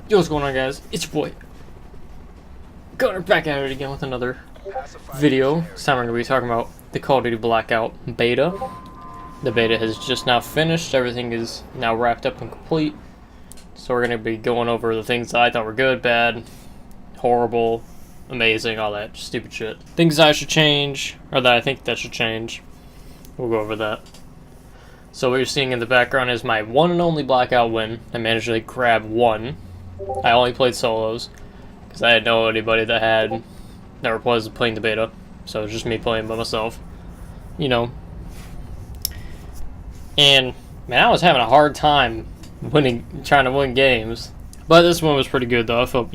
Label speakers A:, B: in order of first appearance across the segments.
A: Yo, what's going on, guys? It's your boy Gunner, back at it again with another video. This time we're going to be talking about the Call of Duty Blackout beta. The beta has just now finished. Everything is now wrapped up and complete. So we're going to be going over the things that I thought were good, bad, horrible, amazing, all that stupid shit. Things I should change, or that I think that should change. We'll go over that. So what you're seeing in the background is my one and only Blackout win. I managed to grab one. I only played solos because I didn't know anybody that was playing the beta, so it was just me playing by myself, you know. And man, I was having a hard time trying to win games, but this one was pretty good though. I felt,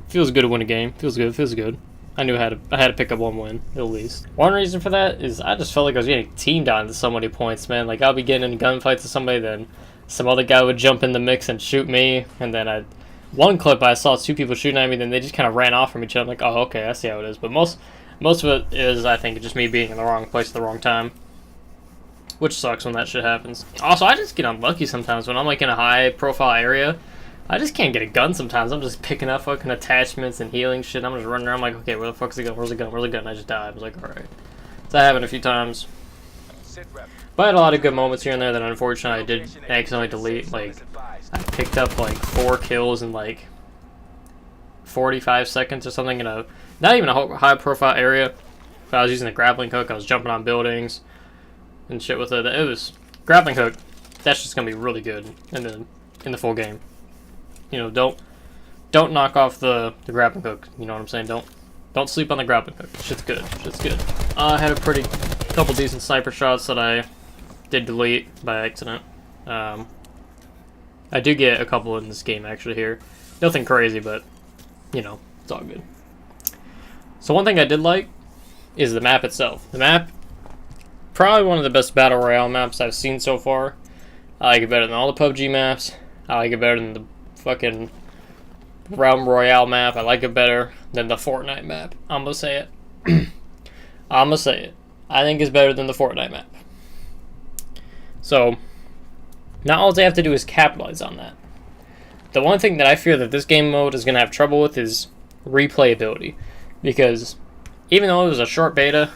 A: feels good to win a game. Feels good. I knew I had to pick up one win at least. One reason for that is I just felt like I was getting teamed on to so many points, man. Like I'll be getting in gunfights with somebody, then some other guy would jump in the mix and shoot me, and then one clip I saw two people shooting at me, then they just kind of ran off from each other. I'm like, oh, okay, I see how it is. But most of it is, I think, just me being in the wrong place at the wrong time, which sucks when that shit happens. Also, I just get unlucky sometimes when I'm like in a high-profile area. I just can't get a gun sometimes. I'm just picking up fucking attachments and healing shit. I'm just running around like, okay, where the fuck's the gun? Where's the gun? Where's the gun? And I just die. I was like, all right. So that happened a few times. But I had a lot of good moments here and there that unfortunately I did accidentally delete. Like, I picked up like 4 kills in like 45 seconds or something in not even a high profile area. If I was using a grappling hook, I was jumping on buildings and shit with it. It was grappling hook. That's just gonna be really good in the full game. You know, don't knock off the grappling hook. You know what I'm saying? Don't sleep on the grappling hook. Shit's good. I had a couple decent sniper shots that I did delete by accident. I do get a couple in this game actually here. Nothing crazy, but you know, it's all good. So one thing I did like is the map itself. The map, probably one of the best battle royale maps I've seen so far. I like it better than all the PUBG maps. I like it better than the fucking Realm Royale map. I like it better than the Fortnite map. I'm gonna say it. I think it's better than the Fortnite map. So now all they have to do is capitalize on that. The one thing that I fear that this game mode is going to have trouble with is replayability. Because even though it was a short beta,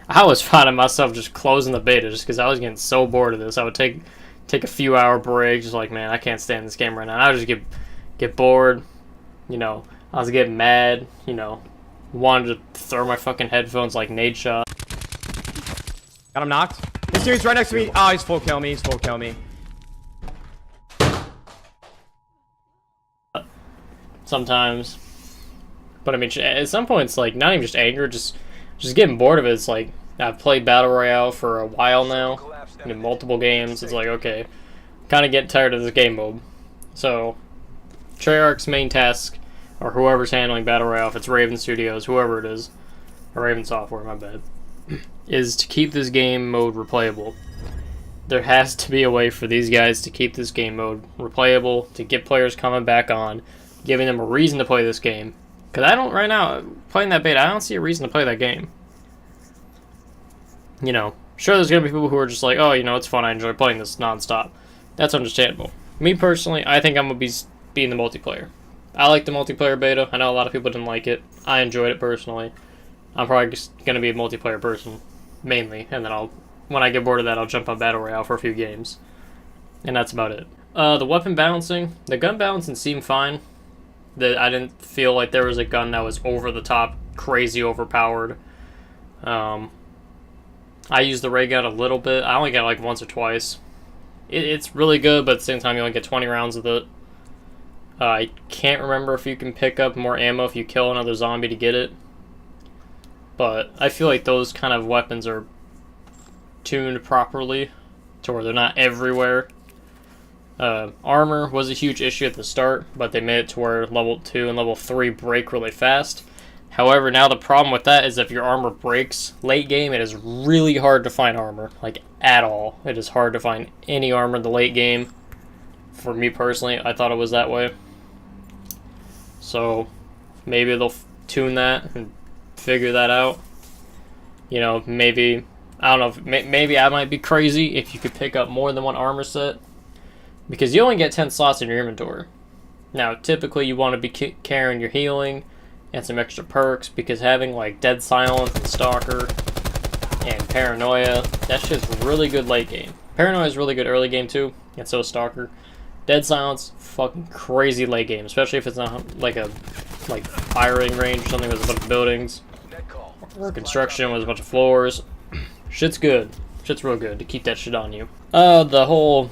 A: I was finding myself just closing the beta just because I was getting so bored of this. I would take a few hour break, just like, man, I can't stand this game right now. And I would just get bored. You know, I was getting mad, you know, wanted to throw my fucking headphones like nade shot.
B: Got him knocked. This dude's right next to me. Oh, he's full kill me.
A: Sometimes, but I mean, at some point, it's like not even just anger, just getting bored of it. It's like I've played battle royale for a while now, in multiple games. It's like, okay, kind of getting tired of this game mode. So, Treyarch's main task, or whoever's handling battle royale, if it's Raven Studios, whoever it is, or Raven Software, my bad, is to keep this game mode replayable. There has to be a way for these guys to keep this game mode replayable, to get players coming back on, giving them a reason to play this game. Because right now, playing that beta, I don't see a reason to play that game. You know, sure there's going to be people who are just like, oh, you know, it's fun, I enjoy playing this nonstop. That's understandable. Me personally, I think I'm going to be in the multiplayer. I like the multiplayer beta. I know a lot of people didn't like it. I enjoyed it personally. I'm probably just going to be a multiplayer person, mainly. And then when I get bored of that, I'll jump on Battle Royale for a few games. And that's about it. The weapon balancing, the gun balancing seemed fine. I didn't feel like there was a gun that was over the top, crazy overpowered. I used the ray gun a little bit. I only got like once or twice. It's really good, but at the same time you only get 20 rounds of it. I can't remember if you can pick up more ammo if you kill another zombie to get it. But I feel like those kind of weapons are tuned properly to where they're not everywhere. Armor was a huge issue at the start, but they made it to where level 2 and level 3 break really fast. However, now the problem with that is if your armor breaks late game, it is really hard to find armor, like at all. It is hard to find any armor in the late game. For me personally, I thought it was that way. So maybe they'll tune that and figure that out. You know, maybe, I don't know, maybe I might be crazy if you could pick up more than one armor set. Because you only get 10 slots in your inventory. Now, typically you want to be carrying your healing and some extra perks, because having like Dead Silence and Stalker and Paranoia, that's just really good late game. Paranoia is really good early game too, and so is Stalker. Dead Silence, fucking crazy late game, especially if it's not like a firing range or something with a bunch of buildings, or construction with a bunch of floors. Shit's good. Shit's real good to keep that shit on you. The whole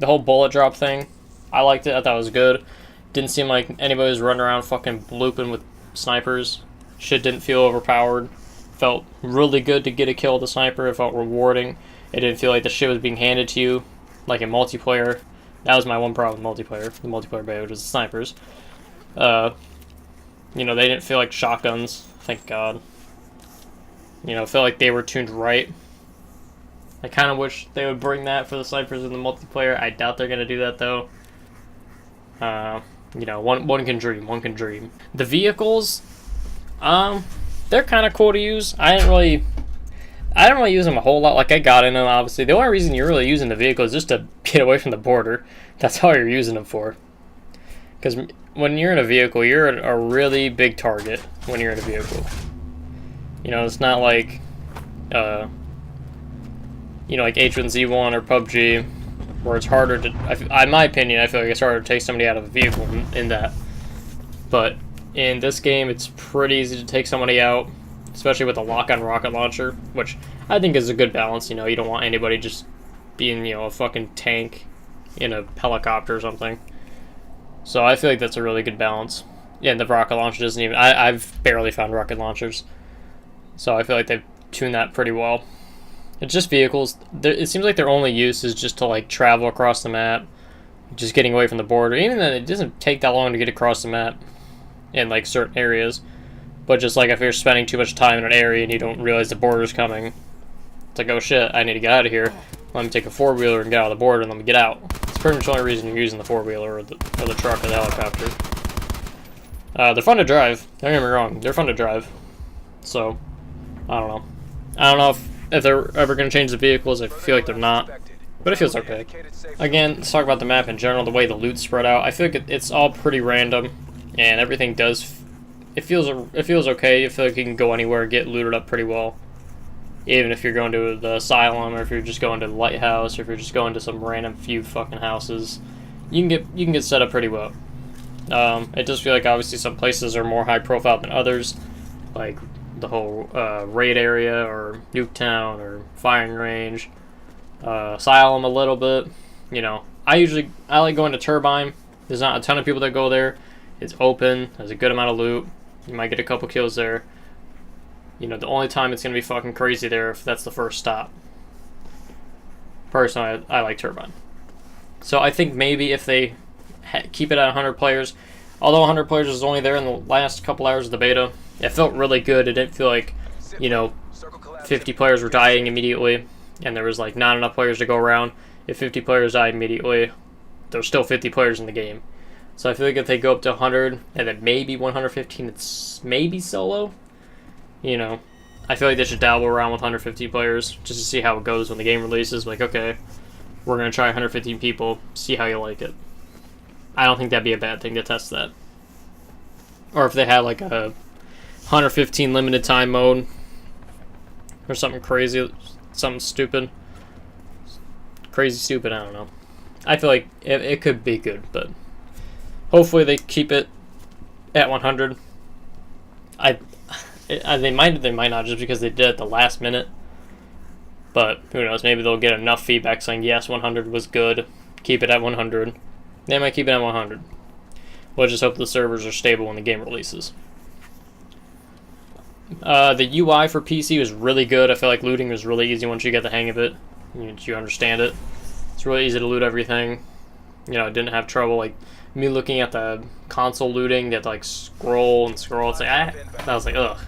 A: bullet drop thing, I liked it. I thought it was good. Didn't seem like anybody was running around fucking blooping with snipers. Shit didn't feel overpowered. Felt really good to get a kill with a sniper. It felt rewarding. It didn't feel like the shit was being handed to you like in multiplayer. That was my one problem with multiplayer. The multiplayer beta was the snipers. You know, they didn't feel like shotguns. Thank God. You know, it felt like they were tuned right. I kind of wish they would bring that for the snipers in the multiplayer. I doubt they're gonna do that though. You know, one can dream. One can dream. The vehicles, they're kind of cool to use. I didn't really use them a whole lot. Like, I got in them, obviously. The only reason you're really using the vehicle is just to get away from the border. That's all you're using them for. Because when you're in a vehicle, you're a really big target when you're in a vehicle. You know, it's not like, you know, like H1Z1 or PUBG, where it's harder to, in my opinion, I feel like it's harder to take somebody out of a vehicle in that. But in this game, it's pretty easy to take somebody out, especially with a lock-on rocket launcher, which I think is a good balance. You know, you don't want anybody just being, you know, a fucking tank in a helicopter or something. So I feel like that's a really good balance. Yeah, and the rocket launcher doesn't even, I've barely found rocket launchers. So I feel like they've tuned that pretty well. It's just vehicles. It seems like their only use is just to like travel across the map, just getting away from the border. Even then, it doesn't take that long to get across the map in like certain areas. But just like if you're spending too much time in an area and you don't realize the border's coming, it's like, oh shit, I need to get out of here. Let me take a four-wheeler and get out of the border and let me get out. It's pretty much the only reason you're using the four-wheeler or the truck or the helicopter. They're fun to drive. Don't get me wrong, they're fun to drive. So, I don't know. I don't know if they're ever going to change the vehicles. I feel like they're not, but it feels okay. Again, let's talk about the map in general, the way the loot's spread out. I feel like it's all pretty random, and everything does, it feels okay. I feel like you can go anywhere, get looted up pretty well. Even if you're going to the asylum, or if you're just going to the lighthouse, or if you're just going to some random few fucking houses, you can get set up pretty well. It does feel like obviously some places are more high profile than others, like the whole raid area or Nuketown or firing range, asylum a little bit. You know, I like going to Turbine. There's not a ton of people that go there. It's open. There's a good amount of loot. You might get a couple kills there. You know, the only time it's gonna be fucking crazy there if that's the first stop. Personally, I like Turbine. So I think maybe if they keep it at 100 players, although 100 players was only there in the last couple hours of the beta, it felt really good. It didn't feel like, you know, 50 players were dying immediately, and there was like not enough players to go around. If 50 players died immediately, there's still 50 players in the game. So I feel like if they go up to 100, and then maybe 115, it's maybe solo. You know, I feel like they should dabble around with 150 players just to see how it goes when the game releases. Like, okay, we're going to try 115 people, see how you like it. I don't think that'd be a bad thing to test that. Or if they had like a 115 limited time mode or something crazy, something stupid. Crazy stupid, I don't know. I feel like it could be good, but hopefully they keep it at 100. They might not, just because they did it at the last minute. But who knows? Maybe they'll get enough feedback saying yes, 100 was good. Keep it at 100. They might keep it at 100. We'll just hope the servers are stable when the game releases. The UI for PC was really good. I feel like looting was really easy once you get the hang of it. You understand it. It's really easy to loot everything. You know, I didn't have trouble like me looking at the console looting. You had to like scroll and scroll. It's like I was like, ugh,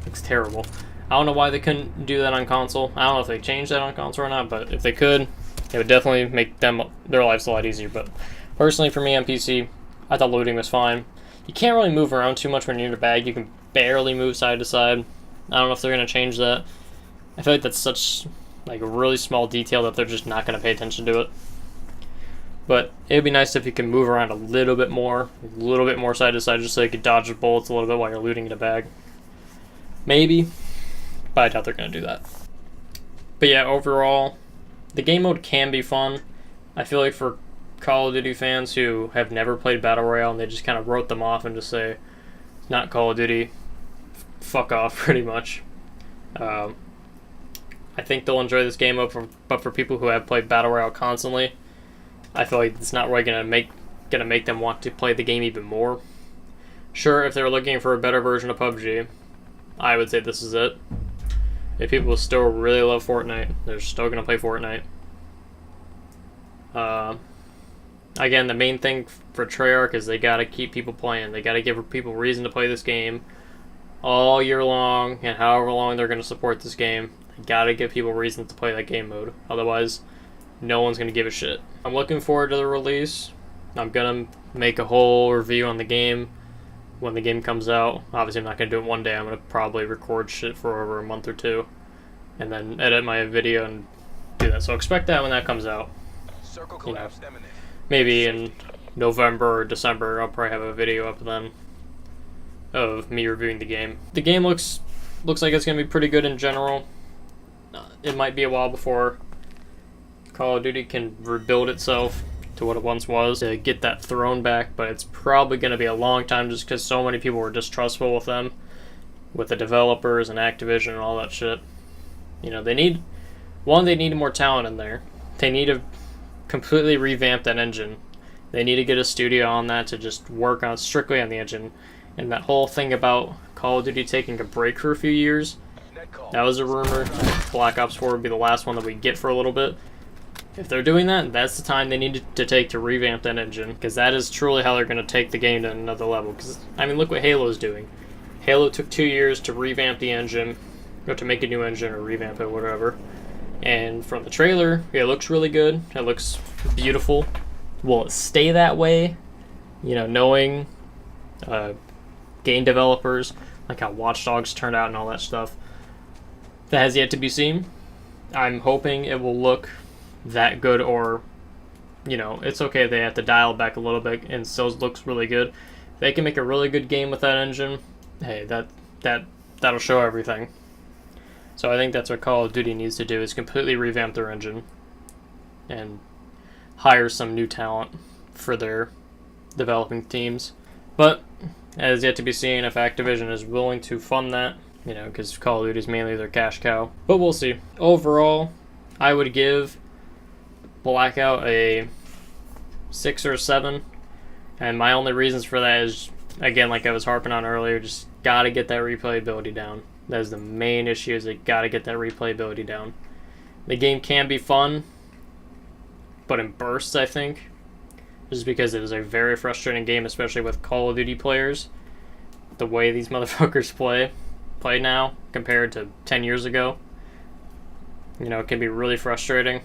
A: looks terrible. I don't know why they couldn't do that on console. I don't know if they changed that on console or not, but if they could, it would definitely make their lives a lot easier. But personally, for me on PC, I thought looting was fine. You can't really move around too much when you're in your bag. You can barely move side to side. I don't know if they're going to change that. I feel like that's such like a really small detail that they're just not going to pay attention to it. But it'd be nice if you can move around a little bit more side to side, just so you could dodge the bullets a little bit while you're looting in a bag. Maybe, but I doubt they're going to do that. But yeah, overall, the game mode can be fun. I feel like for Call of Duty fans who have never played Battle Royale and they just kind of wrote them off and just say, not Call of Duty, fuck off, pretty much. I think they'll enjoy this game mode, but for people who have played Battle Royale constantly, I feel like it's not really gonna make them want to play the game even more. Sure, if they're looking for a better version of PUBG, I would say this is it. If people still really love Fortnite, they're still gonna play Fortnite. Again, the main thing for Treyarch is they gotta keep people playing. They gotta give people reason to play this game all year long, and however long they're gonna support this game. They gotta give people reason to play that game mode. Otherwise, no one's gonna give a shit. I'm looking forward to the release. I'm gonna make a whole review on the game when the game comes out. Obviously, I'm not gonna do it one day. I'm gonna probably record shit for over a month or two, and then edit my video and do that. So expect that when that comes out. You know, maybe in November or December, I'll probably have a video up then of me reviewing the game. The game looks like it's gonna be pretty good in general. It might be a while before Call of Duty can rebuild itself to what it once was to get that throne back, but it's probably going to be a long time just because so many people were distrustful with them, with the developers and Activision and all that shit. You know, they need more talent in there. They need to completely revamp that engine. They need to get a studio on that to just work on strictly on the engine. And that whole thing about Call of Duty taking a break for a few years, that was a rumor. Black Ops 4 would be the last one that we get for a little bit. If they're doing that, that's the time they need to take to revamp that engine, because that is truly how they're going to take the game to another level. Because, I mean, look what Halo's doing. Halo took 2 years to revamp the engine, or to make a new engine, or revamp it, whatever. And from the trailer, it looks really good. It looks beautiful. Will it stay that way? You know, knowing game developers, like how Watch Dogs turned out and all that stuff. That has yet to be seen. I'm hoping it will look that good, or, you know, it's okay they have to dial back a little bit and still looks really good. If they can make a really good game with that engine, hey, that'll show everything. So I think that's what Call of Duty needs to do, is completely revamp their engine and hire some new talent for their developing teams. But it has yet to be seen if Activision is willing to fund that, you know, because Call of Duty is mainly their cash cow. But we'll see. Overall, I would give Blackout a 6 or a 7, and my only reasons for that is, again, like I was harping on earlier, just gotta get that replayability down. That is the main issue, is they gotta get that replayability down. The game can be fun, but in bursts, I think, just because it is a very frustrating game, especially with Call of Duty players. The way these motherfuckers play now compared to 10 years ago, you know, it can be really frustrating.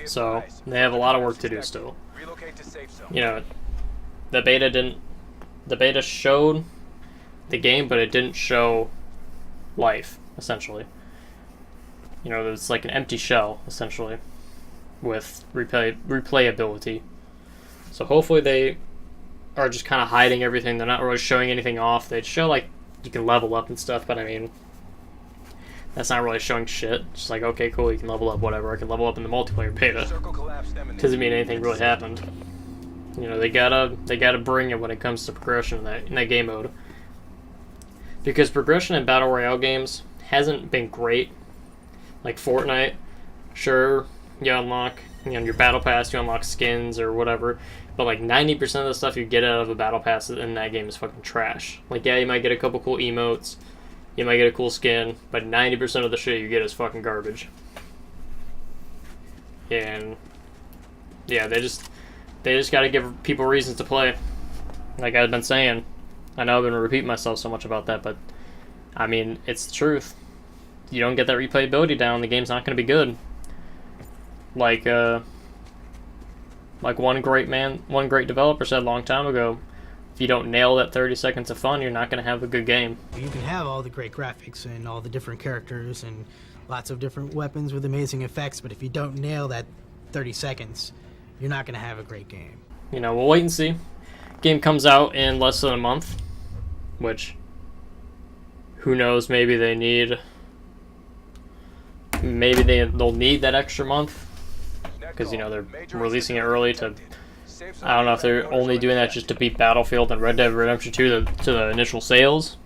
A: So they have a lot of work to do still. You know, the beta showed the game, but it didn't show life, essentially. You know, it's like an empty shell, essentially, with replayability. So hopefully they are just kind of hiding everything. They're not really showing anything off. They show, like, you can level up and stuff, but I mean, that's not really showing shit. Just like, okay, cool, you can level up, whatever. I can level up in the multiplayer beta. Doesn't mean anything really happened. You know, they gotta bring it when it comes to progression in that game mode. Because progression in Battle Royale games hasn't been great. Like Fortnite, sure, you unlock, you know, your Battle Pass, you unlock skins or whatever, but like 90% of the stuff you get out of a Battle Pass in that game is fucking trash. Like, yeah, you might get a couple cool emotes, you might get a cool skin, but 90% of the shit you get is fucking garbage. And yeah, they just gotta give people reasons to play. Like I've been saying, I know I've been repeating myself so much about that, but I mean, it's the truth. You don't get that replayability down, the game's not gonna be good. Like one great developer said a long time ago, if you don't nail that 30 seconds of fun, you're not going to have a good game.
C: You can have all the great graphics and all the different characters and lots of different weapons with amazing effects, but if you don't nail that 30 seconds, you're not going to have a great game.
A: You know, we'll wait and see. Game comes out in less than a month, which, who knows, maybe they'll need that extra month, because, you know, they're releasing it early to, I don't know if they're only doing that just to beat Battlefield and Red Dead Redemption 2 to the initial sales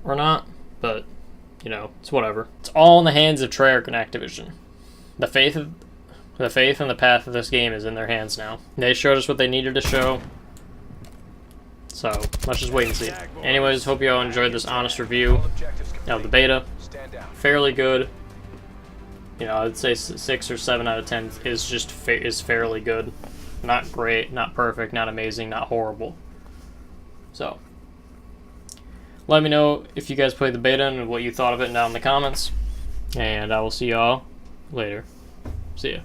A: or not, but, you know, it's whatever. It's all in the hands of Treyarch and Activision. The faith and the path of this game is in their hands now. They showed us what they needed to show, so let's just wait and see. Anyways, hope you all enjoyed this honest review of the beta. Fairly good. You know, I'd say 6 or 7 out of 10 is fairly good. Not great, not perfect, not amazing, not horrible. So, let me know if you guys played the beta and what you thought of it down in the comments. And I will see y'all later. See ya.